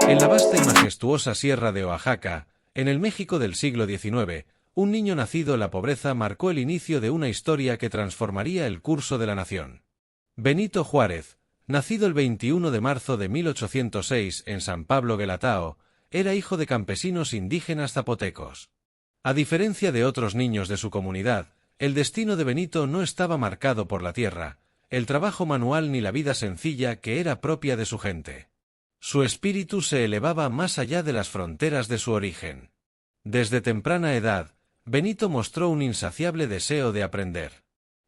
En la vasta y majestuosa sierra de Oaxaca, en el México del siglo XIX, un niño nacido en la pobreza marcó el inicio de una historia que transformaría el curso de la nación. Benito Juárez, nacido el 21 de marzo de 1806 en San Pablo Guelatao, era hijo de campesinos indígenas zapotecos. A diferencia de otros niños de su comunidad, el destino de Benito no estaba marcado por la tierra, el trabajo manual ni la vida sencilla que era propia de su gente. Su espíritu se elevaba más allá de las fronteras de su origen. Desde temprana edad, Benito mostró un insaciable deseo de aprender.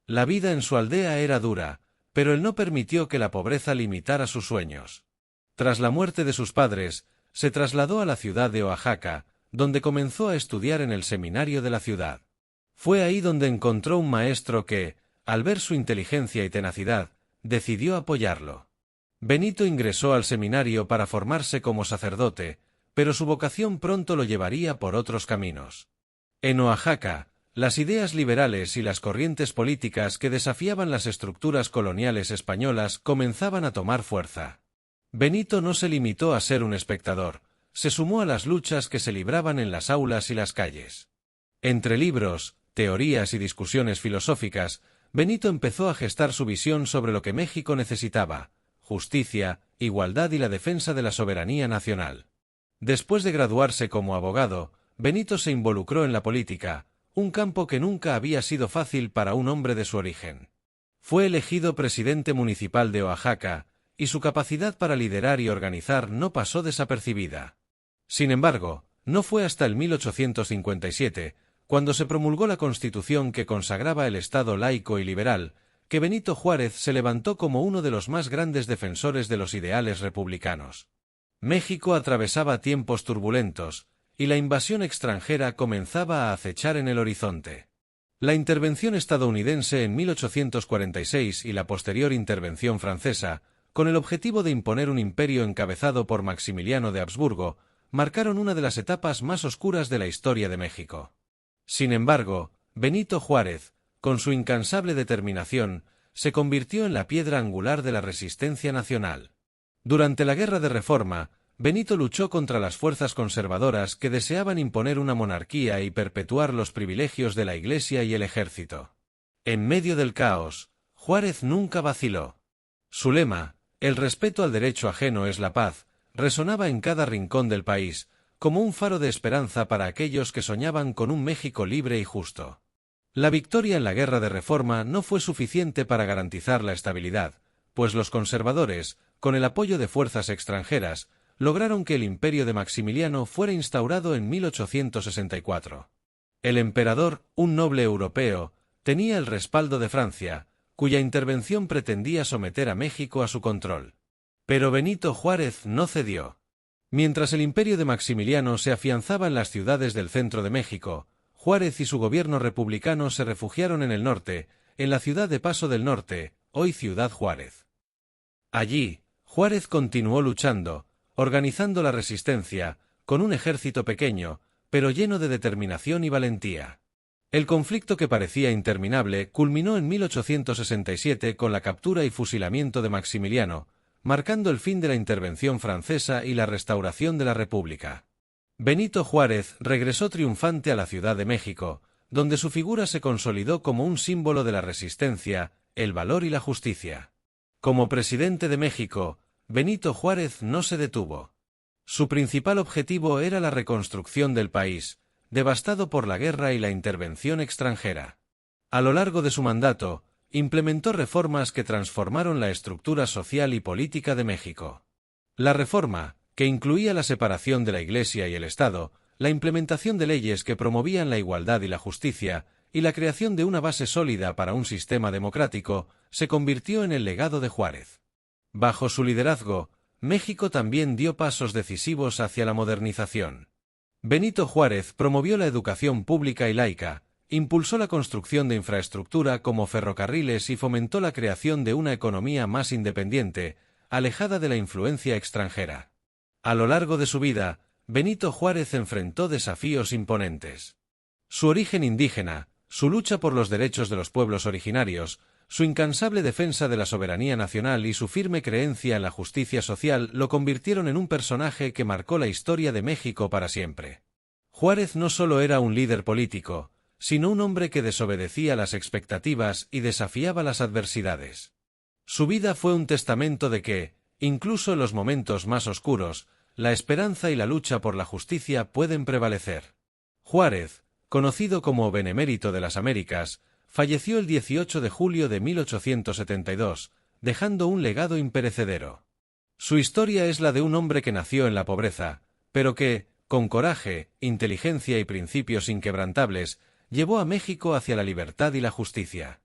La vida en su aldea era dura, pero él no permitió que la pobreza limitara sus sueños. Tras la muerte de sus padres, se trasladó a la ciudad de Oaxaca, donde comenzó a estudiar en el seminario de la ciudad. Fue ahí donde encontró un maestro que, al ver su inteligencia y tenacidad, decidió apoyarlo. Benito ingresó al seminario para formarse como sacerdote, pero su vocación pronto lo llevaría por otros caminos. En Oaxaca, las ideas liberales y las corrientes políticas que desafiaban las estructuras coloniales españolas comenzaban a tomar fuerza. Benito no se limitó a ser un espectador, se sumó a las luchas que se libraban en las aulas y las calles. Entre libros, teorías y discusiones filosóficas, Benito empezó a gestar su visión sobre lo que México necesitaba: justicia, igualdad y la defensa de la soberanía nacional. Después de graduarse como abogado, Benito se involucró en la política, un campo que nunca había sido fácil para un hombre de su origen. Fue elegido presidente municipal de Oaxaca, y su capacidad para liderar y organizar no pasó desapercibida. Sin embargo, no fue hasta el 1857, cuando se promulgó la Constitución que consagraba el Estado laico y liberal, que Benito Juárez se levantó como uno de los más grandes defensores de los ideales republicanos. México atravesaba tiempos turbulentos, y la invasión extranjera comenzaba a acechar en el horizonte. La intervención estadounidense en 1846 y la posterior intervención francesa, con el objetivo de imponer un imperio encabezado por Maximiliano de Habsburgo, marcaron una de las etapas más oscuras de la historia de México. Sin embargo, Benito Juárez, con su incansable determinación, se convirtió en la piedra angular de la resistencia nacional. Durante la Guerra de Reforma, Benito luchó contra las fuerzas conservadoras que deseaban imponer una monarquía y perpetuar los privilegios de la Iglesia y el ejército. En medio del caos, Juárez nunca vaciló. Su lema, "El respeto al derecho ajeno es la paz", resonaba en cada rincón del país, como un faro de esperanza para aquellos que soñaban con un México libre y justo. La victoria en la Guerra de Reforma no fue suficiente para garantizar la estabilidad, pues los conservadores, con el apoyo de fuerzas extranjeras, lograron que el imperio de Maximiliano fuera instaurado en 1864. El emperador, un noble europeo, tenía el respaldo de Francia, cuya intervención pretendía someter a México a su control. Pero Benito Juárez no cedió. Mientras el imperio de Maximiliano se afianzaba en las ciudades del centro de México, Juárez y su gobierno republicano se refugiaron en el norte, en la ciudad de Paso del Norte, hoy Ciudad Juárez. Allí, Juárez continuó luchando, organizando la resistencia, con un ejército pequeño, pero lleno de determinación y valentía. El conflicto, que parecía interminable, culminó en 1867 con la captura y fusilamiento de Maximiliano, marcando el fin de la intervención francesa y la restauración de la República. Benito Juárez regresó triunfante a la Ciudad de México, donde su figura se consolidó como un símbolo de la resistencia, el valor y la justicia. Como presidente de México, Benito Juárez no se detuvo. Su principal objetivo era la reconstrucción del país, devastado por la guerra y la intervención extranjera. A lo largo de su mandato, implementó reformas que transformaron la estructura social y política de México. La reforma, que incluía la separación de la Iglesia y el Estado, la implementación de leyes que promovían la igualdad y la justicia, y la creación de una base sólida para un sistema democrático, se convirtió en el legado de Juárez. Bajo su liderazgo, México también dio pasos decisivos hacia la modernización. Benito Juárez promovió la educación pública y laica, impulsó la construcción de infraestructura como ferrocarriles y fomentó la creación de una economía más independiente, alejada de la influencia extranjera. A lo largo de su vida, Benito Juárez enfrentó desafíos imponentes. Su origen indígena, su lucha por los derechos de los pueblos originarios, Su incansable defensa de la soberanía nacional y su firme creencia en la justicia social lo convirtieron en un personaje que marcó la historia de México para siempre. Juárez no solo era un líder político, sino un hombre que desobedecía las expectativas y desafiaba las adversidades. Su vida fue un testamento de que, incluso en los momentos más oscuros, la esperanza y la lucha por la justicia pueden prevalecer. Juárez, conocido como Benemérito de las Américas, falleció el 18 de julio de 1872, dejando un legado imperecedero. Su historia es la de un hombre que nació en la pobreza, pero que, con coraje, inteligencia y principios inquebrantables, llevó a México hacia la libertad y la justicia.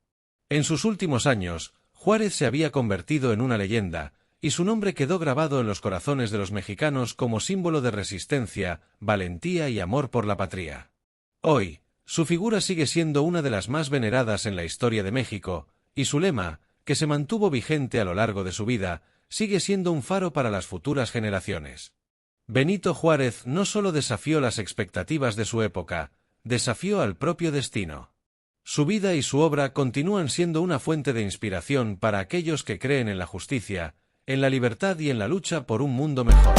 En sus últimos años, Juárez se había convertido en una leyenda, y su nombre quedó grabado en los corazones de los mexicanos como símbolo de resistencia, valentía y amor por la patria. Hoy, su figura sigue siendo una de las más veneradas en la historia de México, y su lema, que se mantuvo vigente a lo largo de su vida, sigue siendo un faro para las futuras generaciones. Benito Juárez no solo desafió las expectativas de su época, desafió al propio destino. Su vida y su obra continúan siendo una fuente de inspiración para aquellos que creen en la justicia, en la libertad y en la lucha por un mundo mejor.